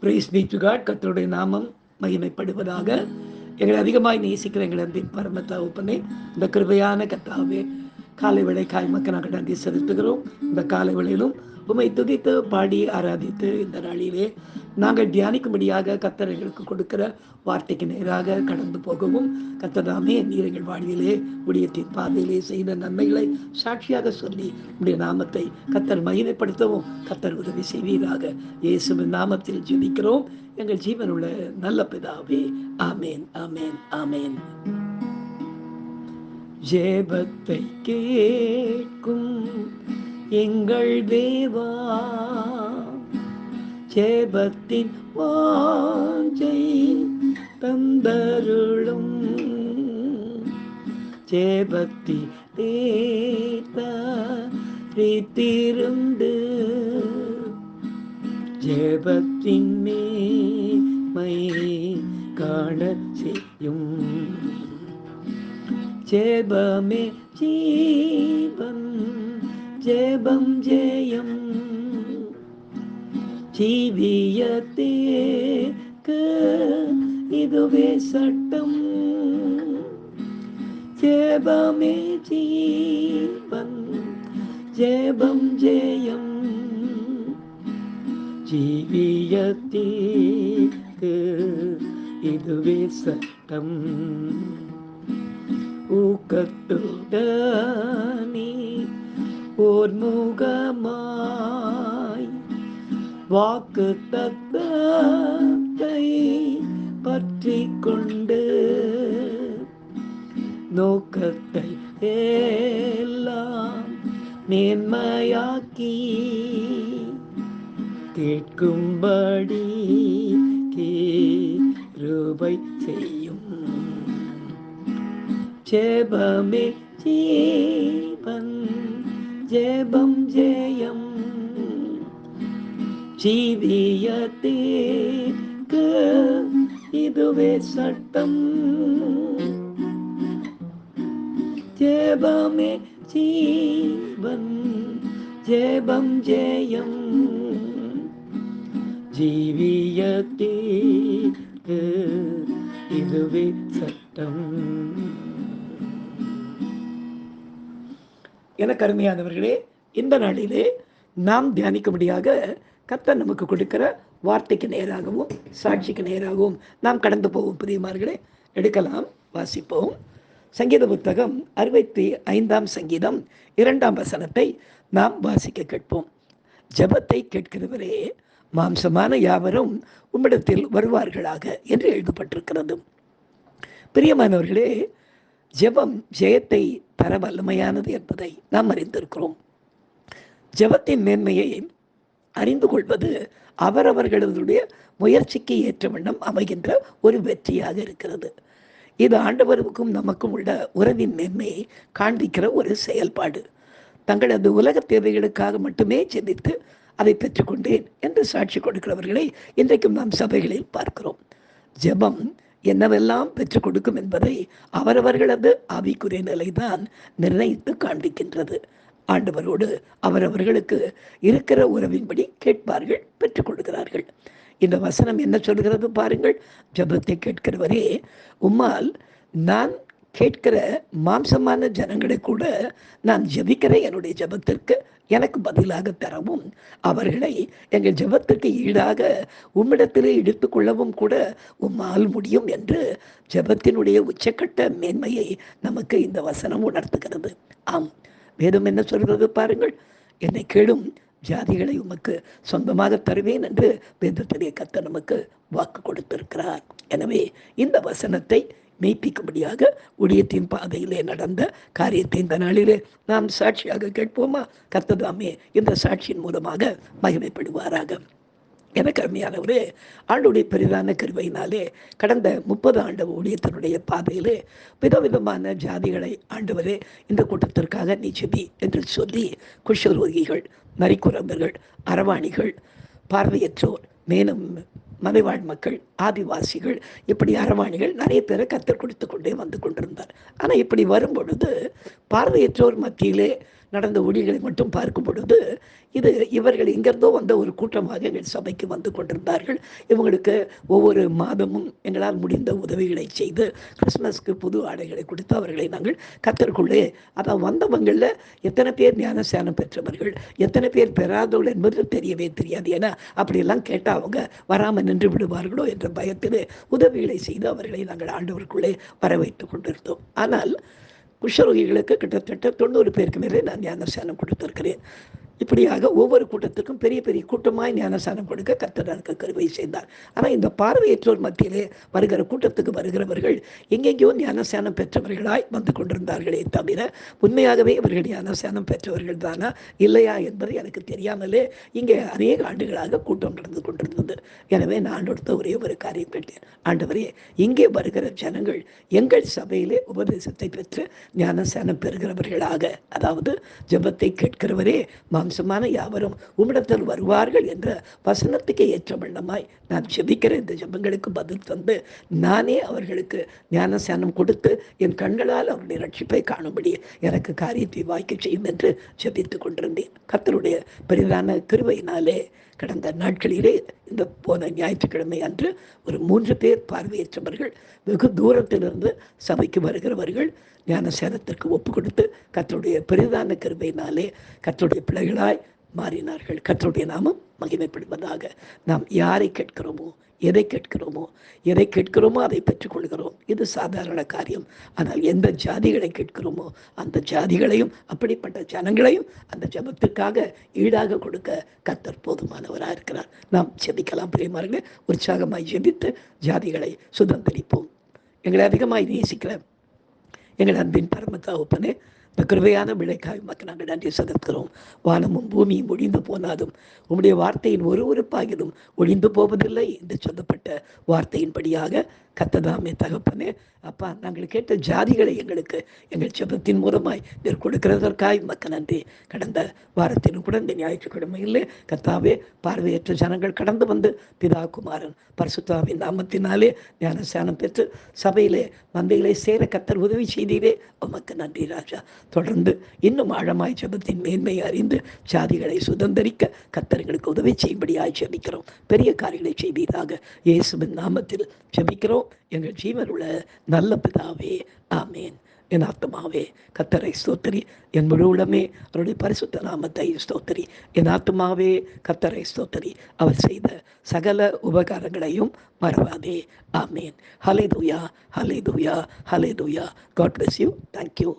Price B to God. கர்த்தருடைய நாமம் மகிமைப்படுவதாக. எங்களை அதிகமாய் நேசிக்கிற எங்கள் அன்பின் பரம தகப்பனே, இந்த கிருபையான கர்த்தாவே, காலை வேளைக்காய் மக்கள் நாங்கள் நன்றி செலுத்துகிறோம். இந்த காலை வேளையிலும் உம்மை துதித்து பாடி ஆராதித்து இந்த நாளிலே நாங்கள் தியானிக்கும்படியாக கர்த்தர் எங்களுக்கு கொடுக்கிற வார்த்தைக்கு நேராக கடந்து போகவும், கர்த்தர் தாமே நீர் எங்கள் வாழ்விலே ஊழியத்தின் பாதையிலே செய்த நன்மைகளை சாட்சியாக சொல்லி உடைய நாமத்தை கர்த்தர் மகிமைப்படுத்தவும் கர்த்தர் உதவி செய்வீராக. இயேசுவின் நாமத்தில் ஜெபிக்கிறோம் எங்கள் ஜீவனுள்ள நல்ல பிதாவே. ஆமேன், ஆமேன், ஆமேன். ஜெபத்தை கேட்கும் எங்கள் தேவா, ஜெபத்தின் வாஞ்சை தந்தருளும், ஜெபத்திலே தரித்திருந்து ஜெபத்தின் மேன்மை காண செய்யும். ஜெபமே ஜீவன், ஜெபம் ஜெயம், ஜீவியத்தேக்கு இதுவே சட்டம். ஜெபமே ஜீவன், ஜெபம் ஜெயம், ஜீவியத்தேக்கு இதுவே சட்டம். ஊக்கத்துடனே ஓர் முகமாய் வாக்கு தத்தத்தை பற்றி கொண்டு நோக்கத்தை எல்லாம் மேன்மையாக்கி கேட்கும்படி கிருபை செய்யும். ஜெபமே ஜீவன், ஜெபம் ஜெயம், ஜீவியத்தேக்கு இதுவே சட்டம். ஜெபமே ஜீவன், ஜெபம் ஜெயம், ஜீவியத்தேக்கு இதுவே சட்டம். எனக்கு அருமையானவர்களே, இந்த நாளிலே நாம் தியானிக்கும்படியாக கர்த்தர் நமக்கு கொடுக்கிற வார்த்தைக்கு நேராகவும் சாட்சிக்கு நேராகவும் நாம் கடந்து போவோம். பிரியமார்களே, எடுக்கலாம், வாசிப்போம். சங்கீத புத்தகம் 65ஆம் சங்கீதம் 2ஆம் வசனத்தை நாம் வாசிக்க கேட்போம். ஜெபத்தை கேட்கிறவரே, மாம்சமான யாவரும் உம்மிடத்தில் வருவார்களாக என்று எழுதப்பட்டிருக்கிறது. பிரியமானவர்களே, ஜெபம் ஜெயத்தை தர வல்லமையானது என்பதை நாம் அறிந்திருக்கிறோம். ஜெபத்தின் மேன்மையை அறிந்து கொள்வது அவரவர்களுடைய முயற்சிக்கு ஏற்ற வண்ணம் அமைகின்ற ஒரு வெற்றியாக இருக்கிறது. இது ஆண்டவருக்கும் நமக்கும் உள்ள உறவின் மேன்மையை காண்பிக்கிற ஒரு செயல்பாடு. தங்களது உலக தேவைகளுக்காக மட்டுமே சிந்தித்து அதை பெற்றுக்கொண்டேன் என்று சாட்சி கொடுக்கிறவர்களை இன்றைக்கும் நாம் சபைகளில் பார்க்கிறோம். ஜெபம் என்னவெல்லாம் பெற்றுக் கொடுக்கும் என்பதை அவரவர்களது ஆவிக்குரிய நிலைதான் நிர்ணயித்து காண்பிக்கின்றது. ஆண்டவரோடு அவரவர்களுக்கு இருக்கிற உறவின்படி கேட்பார்கள், பெற்றுக் கொடுக்கிறார்கள். இந்த வசனம் என்ன சொல்கிறது பாருங்கள். ஜெபத்தை கேட்கிறவரே, உம்மால் நான் கேட்கிற மாம்சமான ஜனங்களை கூட நான் ஜெபிக்கிற என்னுடைய ஜெபத்திற்கு எனக்கு பதிலாக தரவும், அவர்களை எங்கள் ஜெபத்திற்கு ஈடாக உம்மிடத்திலே எடுத்துக்கொள்ளவும் கூட உம்மால் முடியும் என்று ஜெபத்தினுடைய உச்சக்கட்ட மேன்மையை நமக்கு இந்த வசனம் உணர்த்துகிறது. ஆம், வேதம் என்ன சொல்கிறது பாருங்கள். என்னை கேளும், ஜாதிகளை உமக்கு சொந்தமாக தருவேன் என்று வேதத்திலே கர்த்தர் நமக்கு வாக்கு கொடுத்திருக்கிறார். எனவே இந்த வசனத்தை மெய்ப்பிக்கும்படியாக ஊழியத்தின் பாதையிலே நடந்த காரியத்தை இந்த நாளிலே நாம் சாட்சியாக கேட்போமா? கர்த்தர் தாமே இந்த சாட்சியின் மூலமாக மகிமைப்படுவாராக. எனக்கு அருமையானவரே, ஆண்டுடைய பெரிதான கிருபையினாலே கடந்த 30 ஆண்டு ஊழியத்தினுடைய பாதையிலே விதவிதமான ஜாதிகளை ஆண்டவரே இந்த கூட்டத்திற்காக நீ ஜெபி என்று சொல்லி குஷ்டரோகிகள், நரிக்குரம்பர்கள், அரவாணிகள், பார்வையற்றோர், மேலும் மலைவாழ் மக்கள், ஆதிவாசிகள், இப்படி அரவாணிகள் நிறைய பேரை கத்தர் கொடுத்து கொண்டே வந்து கொண்டிருந்தார். ஆனால் இப்படி வரும்பொழுது பார்வையற்றோர் மத்தியிலே நடந்த ஊழியர்களை மட்டும் பார்க்கும் பொழுது இது இவர்கள் எங்கிருந்தோ வந்த ஒரு கூட்டமாக எங்கள் சபைக்கு வந்து கொண்டிருந்தார்கள். இவங்களுக்கு ஒவ்வொரு மாதமும் எங்களால் முடிந்த உதவிகளை செய்து கிறிஸ்மஸ்க்கு புது ஆடைகளை கொடுத்து அவர்களை நாங்கள் கத்தருக்குள்ளே அதான் வந்தவங்களில் எத்தனை பேர் ஞானஸ்நானம் பெற்றவர்கள், எத்தனை பேர் பெறாதவர்கள் என்பது தெரியவே தெரியாது. ஏன்னா அப்படியெல்லாம் கேட்டால் அவங்க வராமல் நின்று விடுவார்களோ என்ற பயத்தில் உதவிகளை செய்து அவர்களை நாங்கள் ஆண்டவருக்குள்ளே வர வைத்துக் கொண்டிருந்தோம். ஆனால் குஷ்டரோகிகளுக்கு கிட்டத்தட்ட 90 பேருக்கு மேலே நான் ஞானஸ்நானம் கொடுத்திருக்கிறேன். இப்படியாக ஒவ்வொரு கூட்டத்துக்கும் பெரிய பெரிய கூட்டமாய் ஞானஸ்நானம் கொடுக்க கர்த்தர் எனக்கு கருவை செய்தார். ஆனால் இந்த பார்வையற்றோர் மத்தியிலே வருகிற கூட்டத்துக்கு வருகிறவர்கள் எங்கெங்கேயோ ஞானஸ்நானம் பெற்றவர்களாய் வந்து கொண்டிருந்தார்களே தவிர உண்மையாகவே இவர்கள் ஞானஸ்நானம் பெற்றவர்கள் தானா இல்லையா என்பது எனக்கு தெரியாமலே இங்கே அநேக ஆண்டுகளாக கூட்டம் நடந்து கொண்டிருந்தது. எனவே நான் அடுத்த ஒரே ஒரு காரியம் கேட்டேன், ஆண்டவரே, இங்கே வருகிற ஜனங்கள் எங்கள் சபையிலே உபதேசத்தை பெற்று ஞானஸ்நானம் பெறுகிறவர்களாக, அதாவது ஜெபத்தை கேட்கிறவரே மாம்சமான யாவரும் உம்மிடத்தில் வருவார்கள் என்ற வசனத்துக்கு ஏற்ற வண்ணமாய் நான் ஜெபிக்கிற இந்த ஜெபங்களுக்கு பதில் தந்து நானே அவர்களுக்கு ஞானஸ்நானம் கொடுத்து என் கண்களால் அவருடைய ரட்சிப்பை காணும்படி எனக்கு காரியத்தை வாய்க்க செய்யும் என்று ஜெபித்துக் கொண்டிருந்தேன். கர்த்தருடைய பெரிதான கிருபையினாலே கடந்த நாட்களிலே இந்த போன ஞாயிற்றுக்கிழமை அன்று ஒரு 3 பேர் பார்வையற்றவர்கள் வெகு தூரத்திலிருந்து சபைக்கு வருகிறவர்கள் ஞானஸ்நானத்திற்கு ஒப்பு கொடுத்து கர்த்தருடைய பெரிதான கிருபையினாலே கர்த்தருடைய பிள்ளைகளாய் மாறினார்கள். கர்த்தருடைய நாமம் மகிமைப்படுவதாக. நாம் யாரை கேட்கிறோமோ, எதை கேட்கிறோமோ அதை பெற்றுக்கொள்கிறோம். இது சாதாரண காரியம். ஆனால் எந்த ஜாதிகளை கேட்கிறோமோ அந்த ஜாதிகளையும் அப்படிப்பட்ட ஜனங்களையும் அந்த ஜெபத்துக்காக ஈடாக கொடுக்க கர்த்தர் போதுமானவராக இருக்கிறார். நாம் ஜெபிக்கலாம் பிரியமானவர்களே. உற்சாகமாய் ஜெபித்து ஜாதிகளை சுதந்திரிப்போம். எங்களை அதிகமாய் நேசிக்கிற எங்கள் அன்பின் பரம தகப்பனே, இந்த கிருபையான விளைக்காய் மக்கள் நாங்கள் நன்றி செலுத்துகிறோம். வானமும் பூமியும் ஒழிந்து போனாலும் உம்முடைய வார்த்தையின் ஒரு உறுப்பாகிலும் ஒழிந்து போவதில்லை என்று சொல்லப்பட்ட வார்த்தையின்படியாக கர்த்ததாமே தகப்பனே, அப்பா, நாங்கள் கேட்ட ஜாதிகளை எங்களுக்கு எங்கள் ஜெபத்தின் மூலமாய் நீர் கொடுக்கிறதற்காய் மக்கள் நன்றி. கடந்த வாரத்திலும் கூட இந்த ஞாயிற்றுக்கிழமையிலே கர்த்தாவே, பார்வையற்ற ஜனங்கள் கடந்து வந்து பிதா குமாரன் பரிசுத்தாவின் நாமத்தினாலே ஞானஸ்நானம் பெற்று சபையிலே மந்தைகளை சேர கர்த்தர் உதவி செய்தீரே, உமக்கு நன்றி ராஜா. தொடர்ந்து இன்னும் ஆழமாய் ஜெபத்தின் மேன்மையை அறிந்து ஜாதிகளை சுதந்திரிக்க கர்த்தர்களுக்கு உதவி செய்யும்படியாய் ஜெபிக்கிறோம். பெரிய காரியங்களை செய்வீராக இயேசுவின் நாமத்தில் ஜெபிக்கிறோம் எங்கள் ஜீவனுள்ள நல்ல பிதாவே, ஆமேன். என் ஆத்துமாவே கர்த்தரை ஸ்தோத்திரி, என் முழு உள்ளமே அவருடைய பரிசுத்த நாமத்தை ஸ்தோத்திரி. என் ஆத்துமாவே கர்த்தரை ஸ்தோத்திரி, அவர் செய்த சகல உபகாரங்களையும் மறவாதே. ஆமேன். ஹல்லேலூயா, ஹல்லேலூயா, ஹல்லேலூயா. God bless you. Thank you.